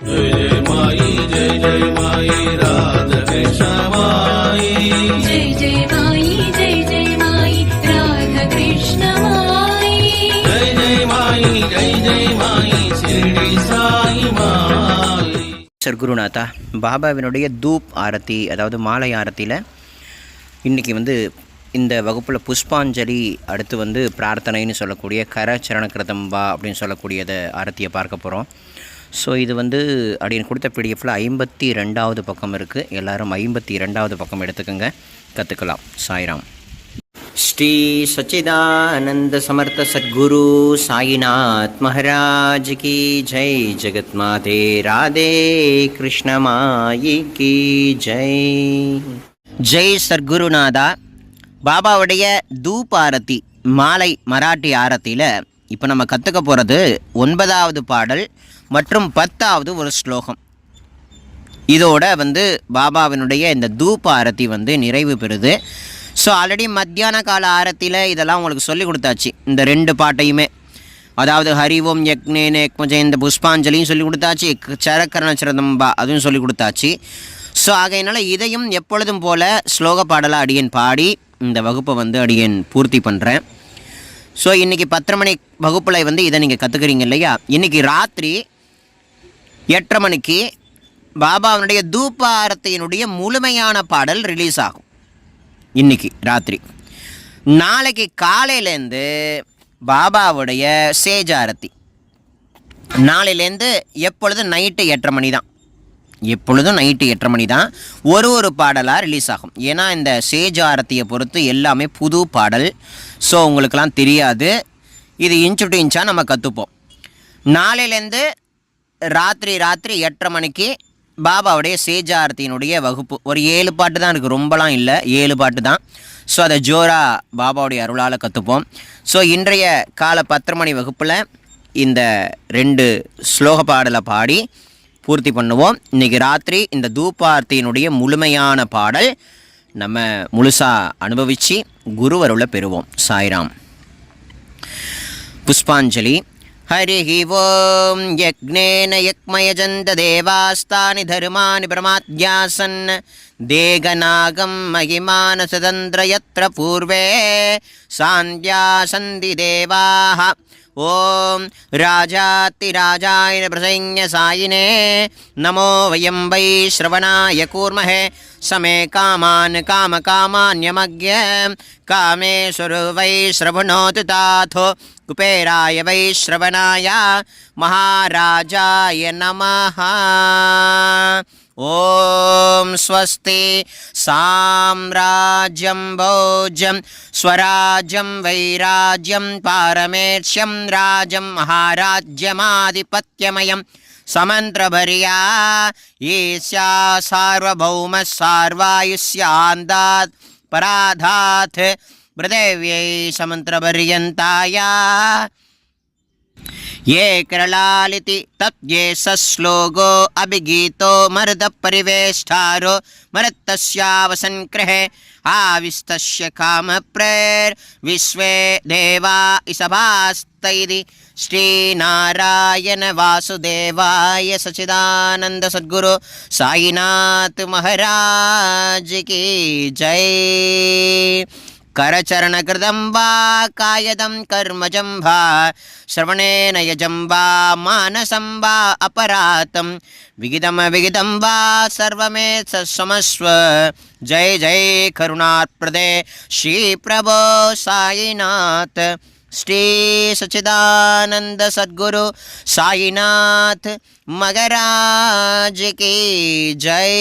जय जय माई जय जय माई राधा कृष्ण माई जय जय माई जय जय माई राधा कृष्ण माई जय जय माई जय जय माई शिरडी साई माई. சர்க்குருநாதா பாபாவினுடைய தூப் ஆரத்தி, அதாவது மாலை ஆரத்தியில் இன்றைக்கி இந்த வகுப்பில் புஷ்பாஞ்சலி, அடுத்து பிரார்த்தனைன்னு சொல்லக்கூடிய கரச்சரணகிருதம்பா அப்படின்னு சொல்லக்கூடியதை ஆரத்தியை பார்க்க போகிறோம். ஸோ இது அப்படின்னு கொடுத்த பிடிஎஃப்பில் 52வது பக்கம் இருக்குது. எல்லோரும் 52வது பக்கம் எடுத்துக்கோங்க, கற்றுக்கலாம். சாய்ராம். ஸ்ரீ சச்சிதானந்த சமர்த்த சத்குரு சாயிநாத் மகாராஜ் கி ஜெய். ஜெகத் மாதே ராதே கிருஷ்ணமாயி கி ஜெய். ஜெய் சர்க்குருநாதா. பாபாவுடைய தூப் ஆரத்தி, மாலை மராட்டி ஆரத்தியில் இப்போ நம்ம கற்றுக்க போகிறது 9வது பாடல் மற்றும் 10வது ஒரு ஸ்லோகம். இதோட பாபாவினுடைய இந்த தூப் ஆரத்தி நிறைவு பெறுது. ஸோ ஆல்ரெடி மத்தியான கால ஆரத்தியில் இதெல்லாம் உங்களுக்கு சொல்லி கொடுத்தாச்சு, இந்த 2 பாட்டையுமே. அதாவது ஹரி ஓம் யக்னேனே இந்த புஷ்பாஞ்சலியும் சொல்லி கொடுத்தாச்சு, சரக்கரணச்சிரதம்பா அதுவும் சொல்லி கொடுத்தாச்சு. ஸோ ஆகையினால இதையும் எப்பொழுதும் போல் ஸ்லோக பாடலாக அடியன் பாடி இந்த வகுப்பை அடியன் பூர்த்தி பண்ணுறேன். ஸோ இன்றைக்கி 10:30 மணி வகுப்பில் இதை நீங்கள் கற்றுக்குறீங்க இல்லையா. இன்றைக்கி ராத்திரி 8:30 மணிக்கு பாபாவினுடைய தூப ஆரத்தியினுடைய முழுமையான பாடல் ரிலீஸ் ஆகும். இன்றைக்கி ராத்திரி. நாளைக்கு காலையிலேருந்து பாபாவுடைய சேஜ் ஆரத்தி, நாளையிலேருந்து எப்பொழுதும் நைட்டு 8:30 மணி தான், எப்பொழுதும் நைட்டு 8:30 மணி தான் ஒரு பாடலாக ரிலீஸ் ஆகும். ஏன்னா இந்த சேஜ் ஆரத்தியை பொறுத்து எல்லாமே புது பாடல். ஸோ உங்களுக்கெல்லாம் தெரியாது, இது இன்ச்சு டு இன்ச்சாக நம்ம கற்றுப்போம். நாளையிலேருந்து ராத்திரி 8:30 மணிக்கு பாபாவுடைய சேஜ் ஆரத்தியினுடைய வகுப்பு. ஒரு 7 பாட்டு தான் இருக்குது, ரொம்பலாம் இல்லை, 7 பாட்டு தான். ஸோ அதை ஜோரா பாபாவுடைய அருளால் கற்றுப்போம். ஸோ இன்றைய காலை 10:30 மணி வகுப்பில் இந்த 2 ஸ்லோக பாடலை பாடி பூர்த்தி பண்ணுவோம். இன்றைக்கி ராத்திரி இந்த தூபார்த்தியினுடைய முழுமையான பாடல் நம்ம முழுசாக அனுபவித்து குருவருளை பெறுவோம். சாய்ராம். புஷ்பாஞ்சலி. ஹரிஹி ஓம் யக்னேன யக்மயஜந்த தேவாஸ்தானி தர்மானி பிரமாத்யாசன் தேகநாகம் மகிமான சுதந்திர யத்ர பூர்வே சாந்தியாசந்தி தேவாஹ. ஓம் ராஜாத்திராஜாய பிரசைன்ய சாயினே நமோ வயம் வை ஸ்ரவணாய கூர்மஹே சமே காமான் காமகாமான்யமக்ய காமேஸ்வரு வை ஸ்ரவணோது தாதோ குபேராய வை ஸ்ரவணாய மகாராஜாய நமஹ. ஓம் ஸ்வஸ்தி சாம்ராஜ்யம் போஜ்யம் ஸ்வராஜ்யம் வைராஜ்யம் பாரமேர்ஷ்யம் ராஜம் மகாராஜ்யமாதிபத்யமயம் சமந்திரபரியா ஈஸ்யா சார்வபௌம சார்வாயுஷ்யாந்தாத் பராதாத் பிரதேவ்யை சமந்திரபரியந்தாயா ये करलालिति तत् ये सश्लोको अभिगीतो मर्द परिवेष्टारो मरत्तस्यावसन्कृहे आविस्तस्य कामप्रेर विश्वे देवा इसभास्तैति श्रीनारायण वासुदेवाय सच्चिदानंद सद्गुरु साईनाथ महाराज की जय. करचरणकृतं कायदं कर्मजं वा श्रवणेन यजं वा मानसं वा अपरातं विगिदं वा सर्वमेतत् समस्व. जय जय करुणाप्रदे श्री प्रभो साईनाथ श्री सच्चिदानंद सद्गुरु साईनाथ महाराज की जय.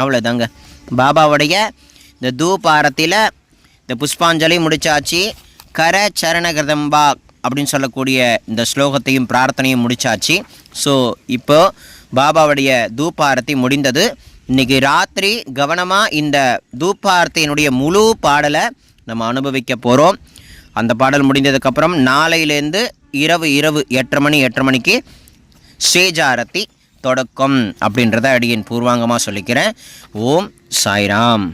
அவ்வளோதாங்க. பாபாவுடைய இந்த தூப் ஆரத்தியில் இந்த புஷ்பாஞ்சலி முடித்தாச்சு, கரச்சரணகிருதம்பா அப்படின்னு சொல்லக்கூடிய இந்த ஸ்லோகத்தையும் பிரார்த்தனையும் முடித்தாச்சு. ஸோ இப்போது பாபாவுடைய தூப் ஆரத்தி முடிந்தது. இன்றைக்கி ராத்திரி கவனமாக இந்த தூப் ஆரத்தியினுடைய முழு பாடலை நம்ம அனுபவிக்க போகிறோம். அந்த பாடல் முடிந்ததுக்கப்புறம் நாளையிலேருந்து இரவு 8:30 மணிக்கு ஸ்டேஜ் ஆரத்தி தொடக்கம் அப்படின்றத அடியேன் பூர்வாங்கமாக சொல்லிக்கிறேன். ஓம் சாய்ராம்.